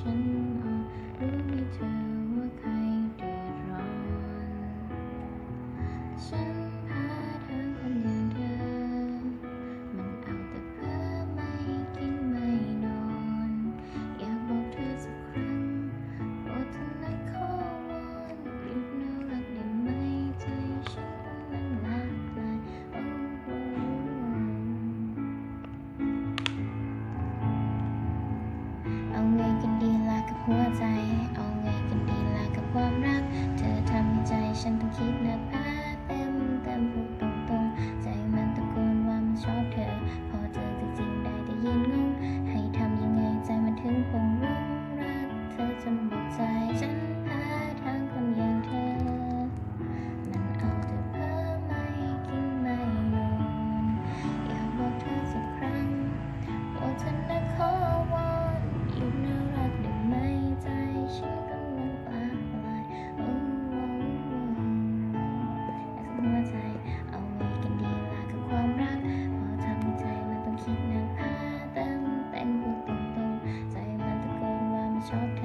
ฉันรู้ไหมเธอว่าใครเดือดร้อนฉันพาทางคนอย่างเธอมันเอาแต่เพ้อไม่กินไม่นอนอยากบอกเธอสักครั้งโปรดเธอนะขอวอนหยุดน่ารักได้ไหมใจฉันมันหลากหลายเอาไงกันดีล่ะกับหัวใจเอาไงกันดีล่ะกับความรักเธอทำให้ใจฉันต้องคิดหนักเต็มพูดตรงๆใจมันตะโกนว่ามันชอบเธอพอเจอจริงๆได้ยินงงให้ทำยังไงใจมันถึงคงรู้รักเธอจนหมดใจฉันหาทางคนอย่างเธอมันเอาแต่เพ้อไม่กินไม่นอนอยากบอกเธอสักครั้งโปรดเธอนะขอวอนหยุดน่ารักได้ไหมใจฉันกำลังหลากหลายหัวใจเอาไงกันดีล่ะกับความรักพอทำให้ใจมันต้องคิดหนักเต็มพูดตรงๆใจมันตะโกนว่ามันชอบเธอ